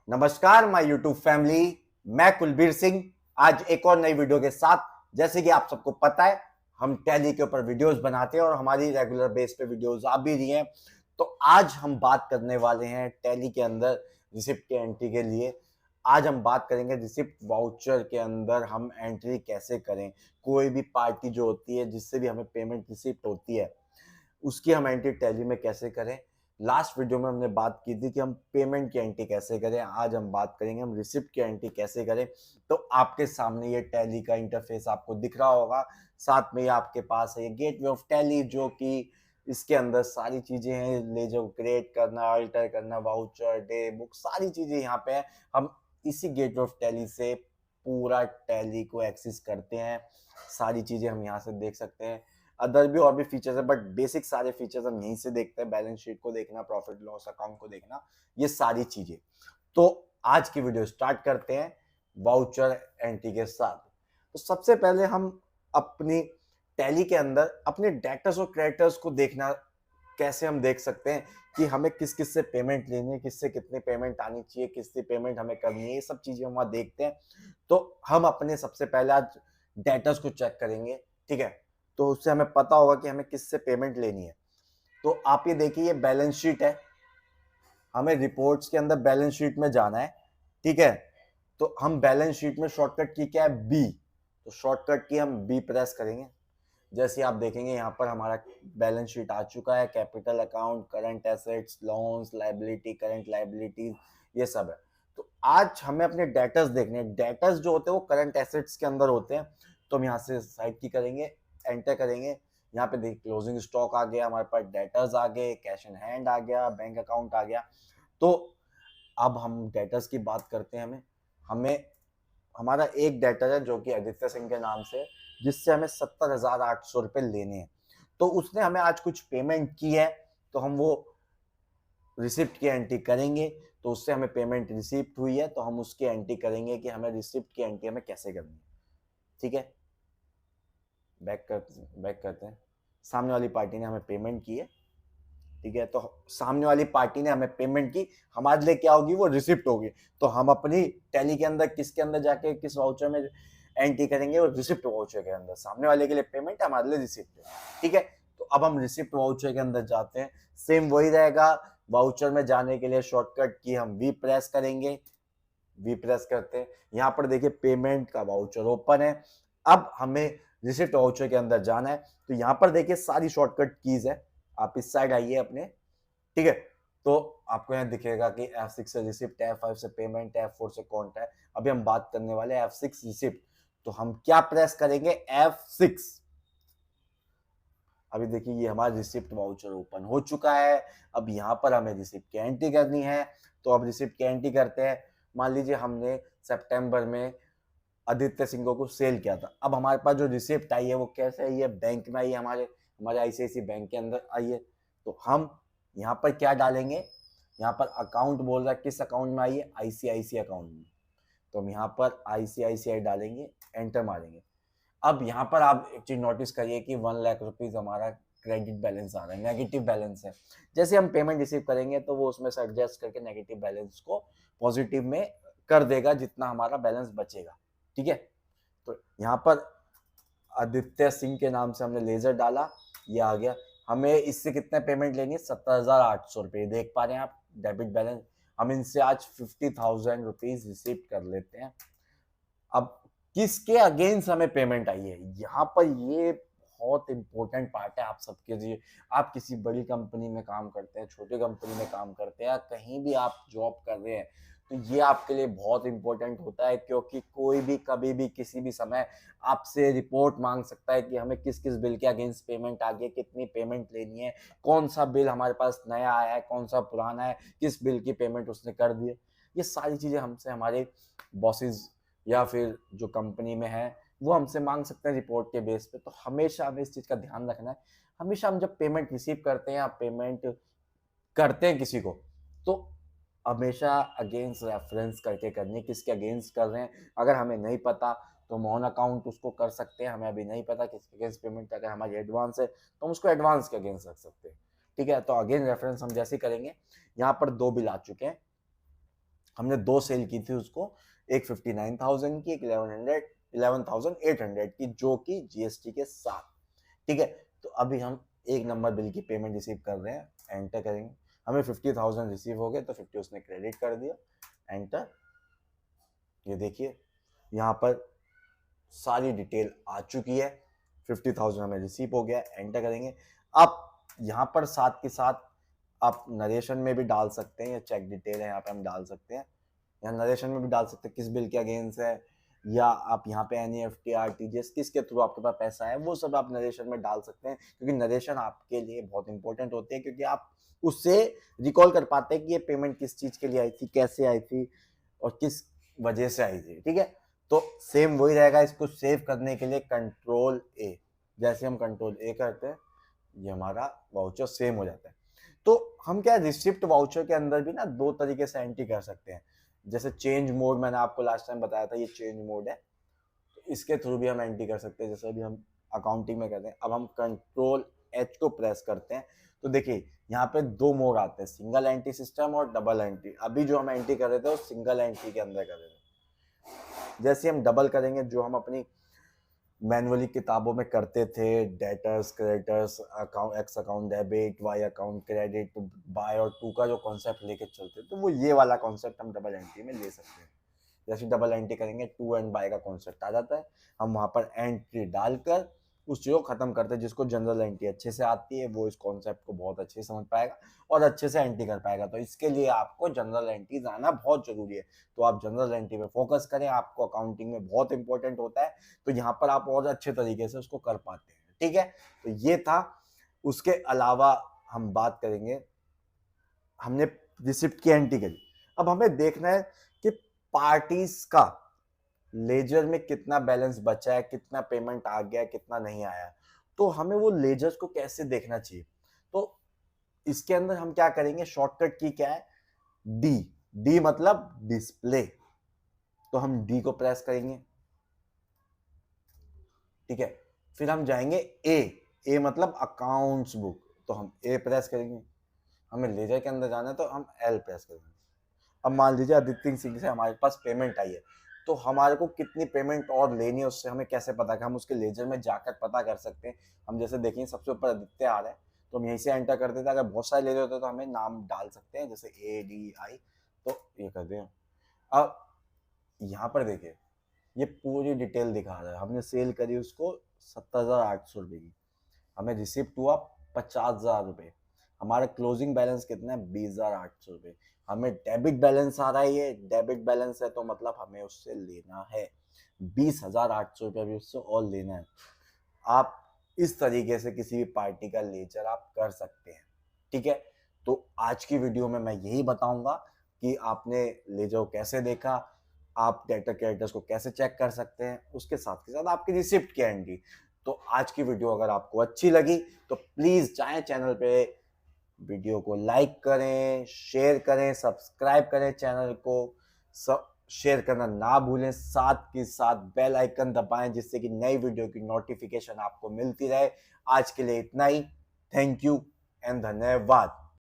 नमस्कार my YouTube family, मैं कुलबीर सिंह आज एक और नई वीडियो के साथ। जैसे कि आप सबको पता है, हम टैली के ऊपर वीडियोस बनाते हैं और हमारी रेगुलर बेस पे वीडियोस आ भी रही हैं। तो आज हम बात करने वाले हैं टैली के अंदर रिसिप्ट के एंट्री के लिए। आज हम बात करेंगे रिसिप्ट वाउचर के अंदर हम एंट्री कैसे करें। कोई भी पार्टी जो होती है जिससे भी हमें पेमेंट रिसिप्ट होती है, उसकी हम एंट्री टैली में कैसे करें। लास्ट वीडियो में हमने बात की थी कि हम पेमेंट की एंट्री कैसे करें। आज हम बात करेंगे हम रिसिप्ट की एंट्री कैसे करें। तो आपके सामने ये टैली का इंटरफेस आपको दिख रहा होगा, साथ में ही आपके पास है ये गेटवे ऑफ टैली, जो कि इसके अंदर सारी चीजें हैं, ले जो क्रिएट करना, अल्टर करना, वाउचर, डे बुक, सारी चीजें यहाँ पे है। हम इसी गेटवे ऑफ टैली से पूरा टैली को एक्सेस करते हैं। सारी चीजें हम यहाँ से देख सकते हैं। अदर भी और भी फीचर्स है, बट बेसिक सारे फीचर्स हम यहीं से देखते हैं। बैलेंस शीट को देखना, प्रॉफिट लॉस अकाउंट को देखना, ये सारी चीजें। तो आज की वीडियो स्टार्ट करते हैं वाउचर एंट्री के साथ। तो सबसे पहले हम अपनी टैली के अंदर अपने डेटर्स और क्रेडिटर्स को देखना, कैसे हम देख सकते हैं कि हमें किस किस से पेमेंट लेनी है, किससे कितनी पेमेंट आनी चाहिए, किससे पेमेंट हमें करनी है, ये सब चीजें हम वहां देखते हैं। तो हम अपने सबसे पहले आज डेटर्स को चेक करेंगे, ठीक है। तो उससे हमें पता होगा कि हमें किससे पेमेंट लेनी है। तो आप ये देखिए, ये बैलेंस शीट है। हमें रिपोर्ट्स के अंदर बैलेंस शीट में जाना है, ठीक है। तो हम बैलेंस शीट में शॉर्टकट की क्या है, बी। तो शॉर्टकट की हम बी प्रेस करेंगे। जैसे आप देखेंगे यहाँ पर हमारा बैलेंस शीट आ चुका है। Capital account, current assets, loans, liability, current liabilities, ये सब है। तो आज हमें अपने डेटर्स देखने हैं। डेटर्स जो होते हैं वो करंट एसेट्स के अंदर होते हैं। तो हम यहाँ से साइड की करेंगे, एंटर करेंगे। यहाँ पे देखिए क्लोजिंग स्टॉक आ गया, हमारे पास डेटर्स आ गए, कैश इन हैंड आ गया, बैंक अकाउंट आ गया। तो अब हम डेटर्स की बात करते हैं। हमें हमें हमारा एक डेटर है जो कि आदित्य सिंह के नाम से, जिससे हमें 70,800 रुपये लेने हैं। तो उसने हमें आज कुछ पेमेंट की है, तो हम वो रिसिप्ट की एंट्री करेंगे। तो उससे हमें पेमेंट रिसिप्ट हुई है, तो हम उसकी एंट्री करेंगे कि हमें रिसिप्ट की एंट्री हमें कैसे करनी है, ठीक है। बैक करते हैं। सामने वाली पार्टी ने हमें पेमेंट की है, ठीक है। तो सामने वाली पार्टी ने हमें पेमेंट की, हमारे लिए क्या होगी, वो रिसिप्ट होगी। तो हम अपनी टैली के अंदर किसके अंदर जाके किस वाउचर में एंट्री करेंगे, और रिसिप्ट वाउचर के अंदर। सामने वाले के लिए पेमेंट है, हमारे लिए रिसिप्ट है, ठीक है। तो अब हम रिसिप्ट वाउचर के अंदर जाते हैं। सेम वही रहेगा। वाउचर में जाने के लिए शॉर्टकट की हम वी प्रेस करेंगे। वी प्रेस करते हैं, यहाँ पर देखिए पेमेंट का वाउचर ओपन है। अब हमें रिसिप्ट वाउचर के अंदर जाना है। तो यहाँ पर देखिए सारी शॉर्टकट कीज है। आप इस साइड आइए अपने, ठीक है। तो आपको यहाँ दिखेगा कि F6 से रिसिप्ट है, F5 से पेमेंट है, F4 से कॉन्ट है। अभी हम बात करने वाले हैं F6 रिसिप्ट। तो हम क्या प्रेस करेंगे, F6। अभी देखिए ये हमारा रिसिप्ट वाउचर ओपन हो चुका है। अब यहाँ पर हमें रिसिप्ट की एंट्री करनी है। तो अब रिसिप्ट की एंट्री करते हैं। मान लीजिए हमने सितंबर में आदित्य सिंह को सेल किया था। अब हमारे पास जो रिसिप्ट आई है वो कैसे आई है, बैंक में आई है, हमारे हमारे आईसीआईसीआई बैंक के अंदर आई है। तो हम यहाँ पर क्या डालेंगे, यहाँ पर अकाउंट बोल रहा है, किस अकाउंट में आई है, आईसीआईसीआई अकाउंट में। तो हम यहाँ पर आईसीआईसीआई डालेंगे, एंटर मारेंगे। अब यहाँ पर आप एक चीज नोटिस करिए कि 1 लाख रुपीज हमारा क्रेडिट बैलेंस आ रहा है, नेगेटिव बैलेंस है। जैसे हम पेमेंट रिसीव करेंगे तो वो उसमें से एडजस्ट करके नेगेटिव बैलेंस को पॉजिटिव में कर देगा, जितना हमारा बैलेंस बचेगा, ठीक है। तो यहाँ पर आदित्य सिंह के नाम से हमने लेजर डाला, ये आ गया। हमें इससे कितने पेमेंट लेनी है, 70,800 रुपये, देख पा रहे हैं आप डेबिट बैलेंस। हम इनसे आज 50,000 रुपीज रिसीव कर लेते हैं। अब किसके अगेंस्ट हमें पेमेंट आई है, यहाँ पर ये बहुत इंपॉर्टेंट पार्ट है आप सबके लिए। आप किसी बड़ी कंपनी में काम करते हैं, छोटी कंपनी में काम करते हैं, या कहीं भी आप जॉब कर रहे हैं, तो ये आपके लिए बहुत इंपॉर्टेंट होता है। क्योंकि कोई भी कभी भी किसी भी समय आपसे रिपोर्ट मांग सकता है कि हमें किस किस बिल के अगेंस्ट पेमेंट आ गई है, कितनी पेमेंट लेनी है, कौन सा बिल हमारे पास नया आया है, कौन सा पुराना है, किस बिल की पेमेंट उसने कर दी है। ये सारी चीजें हमसे हमारे बॉसेस या फिर जो कंपनी में है वो हमसे मांग सकते हैं रिपोर्ट के बेस पे। तो हमेशा हमें इस चीज का ध्यान रखना है। हमेशा हम जब पेमेंट रिसीव करते हैं या पेमेंट करते हैं किसी को, तो हमेशा अगेंस्ट रेफरेंस करके करनी है, किसके अगेंस्ट कर रहे हैं। अगर हमें नहीं पता तो हम ऑन अकाउंट उसको कर सकते हैं। हमें अभी नहीं पता किसके अगेंस्ट पेमेंट, अगर हमारी एडवांस है तो हम उसको एडवांस के अगेंस्ट रख सकते हैं, ठीक है। तो अगेंस्ट रेफरेंस हम जैसे करेंगे, यहाँ पर 2 बिल आ चुके हैं। हमने 2 सेल की थी उसको, एक 59,000 की, एक 11,800 की, जो कि जीएसटी के साथ। ठीक है, तो अभी हम 1 नंबर बिल की पेमेंट रिसीव कर रहे हैं, एंटर करेंगे। हमें 50,000 रिसीव हो गए तो 50 उसने क्रेडिट कर दिया, एंटर। ये देखिए यहाँ पर सारी डिटेल आ चुकी है, 50,000 हमें रिसीव हो गया, एंटर करेंगे। आप यहाँ पर साथ के साथ आप नरेशन में भी डाल सकते हैं, या चेक डिटेल है यहाँ पे हम डाल सकते हैं, या नरेशन में भी डाल सकते हैं किस बिल के अगेंस्ट है, या आप यहाँ पे एनईएफटी आरटीजीएस किसके थ्रू आपके पास पैसा है, वो सब आप नरेशन में डाल सकते हैं, क्योंकि नरेशन आपके लिए बहुत इंपॉर्टेंट होती है, क्योंकि आप उससे रिकॉल कर पाते हैं कि ये पेमेंट किस चीज के लिए आई थी, कैसे आई थी, और किस वजह से आई थी। ठीक है, तो सेम वही रहेगा। इसको सेव करने के लिए कंट्रोल ए, जैसे हम कंट्रोल ए करते हैं ये हमारा वाउचर सेव हो जाता है। तो हम क्या रिसिप्ट वाउचर के अंदर भी ना 2 तरीके से एंट्री कर सकते हैं। जैसे चेंज मोड, मैंने आपको लास्ट टाइम बताया था, ये चेंज मोड है, तो इसके थ्रू भी हम एंट्री कर सकते हैं, जैसे अभी हम अकाउंटिंग में करते हैं। अब हम कंट्रोल एच को प्रेस करते हैं तो देखिए यहाँ पे 2 मोड आते हैं, सिंगल एंट्री सिस्टम और डबल एंट्री। अभी जो हम एंट्री कर रहे थे वो सिंगल एंट्री के अंदर कर रहे थे। जैसे हम डबल करेंगे, जो हम अपनी मैनुअली किताबों में करते थे, debtors, creditors, account, X account debit, Y account credit, by और टू का जो कॉन्सेप्ट लेके चलते, तो वो ये वाला कॉन्सेप्ट हम डबल एंट्री में ले सकते हैं। जैसे डबल एंट्री करेंगे, टू एंड बाय का कॉन्सेप्ट आ जाता है, हम वहां पर एंट्री डालकर उस चीज को खत्म करते हैं। जिसको जनरल एंट्री अच्छे से आती है वो इस कॉन्सेप्ट को बहुत अच्छे से समझ पाएगा और अच्छे से एंट्री कर पाएगा। तो इसके लिए आपको जनरल एंट्री आना बहुत जरूरी है। तो आप जनरल एंट्री पे फोकस करें, आपको अकाउंटिंग में बहुत इंपॉर्टेंट होता है, तो यहाँ पर आप और अच्छे तरीके से उसको कर पाते हैं। ठीक है, तो ये था। उसके अलावा हम बात करेंगे, हमने रिसिप्ट की एंट्री करी, अब हमें देखना है कि पार्टीज का लेजर में कितना बैलेंस बचा है, कितना पेमेंट आ गया, कितना नहीं आया। तो हमें वो लेजर्स को कैसे देखना चाहिए, तो इसके अंदर हम क्या करेंगे, शॉर्टकट की क्या है, डी। डी मतलब डिस्प्ले, तो हम डी को प्रेस करेंगे। ठीक है, फिर हम जाएंगे ए। ए मतलब अकाउंट्स बुक, तो हम ए प्रेस करेंगे। हमें लेजर के अंदर जाना है तो हम एल प्रेस करेंगे। अब मान लीजिए आदित्य सिंह से हमारे पास पेमेंट आई है, तो हमारे को कितनी पेमेंट और लेनी है उससे हमें कैसे पता, कि हम उसके लेजर में जाकर पता कर सकते हैं। हम जैसे देखें सबसे ऊपर आदित्य आ रहा है, तो हम यहीं से एंटर कर देते हैं। अगर बहुत सारे लेजर होते तो हमें नाम डाल सकते हैं, जैसे ADI, तो ये कर दें। अब यहाँ पर देखिए ये पूरी डिटेल दिखा रहा है, हमने सेल करी उसको 70,800 रुपये की, हमें रिसिप्ट हुआ 50,000 रुपये, हमारा क्लोजिंग बैलेंस कितना है 20,800 रुपये, हमें डेबिट बैलेंस आ रहा है, ये डेबिट बैलेंस है तो मतलब हमें उससे लेना है 20,800 रुपये भी उससे और लेना है। आप इस तरीके से किसी भी पार्टी का लेजर आप कर सकते हैं। ठीक है, तो आज की वीडियो में मैं यही बताऊंगा कि आपने लेजर को कैसे देखा, आप डेटा कैरेक्टर्स को कैसे चेक कर सकते हैं, उसके साथ के साथ आपकी रिसिप्ट की एंट्री। तो आज की वीडियो अगर आपको अच्छी लगी तो प्लीज जाएं चैनल पे, वीडियो को लाइक करें, शेयर करें, सब्सक्राइब करें चैनल को, सब शेयर करना ना भूलें, साथ के साथ बेल आइकन दबाएं जिससे कि नई वीडियो की नोटिफिकेशन आपको मिलती रहे। आज के लिए इतना ही, थैंक यू एंड धन्यवाद।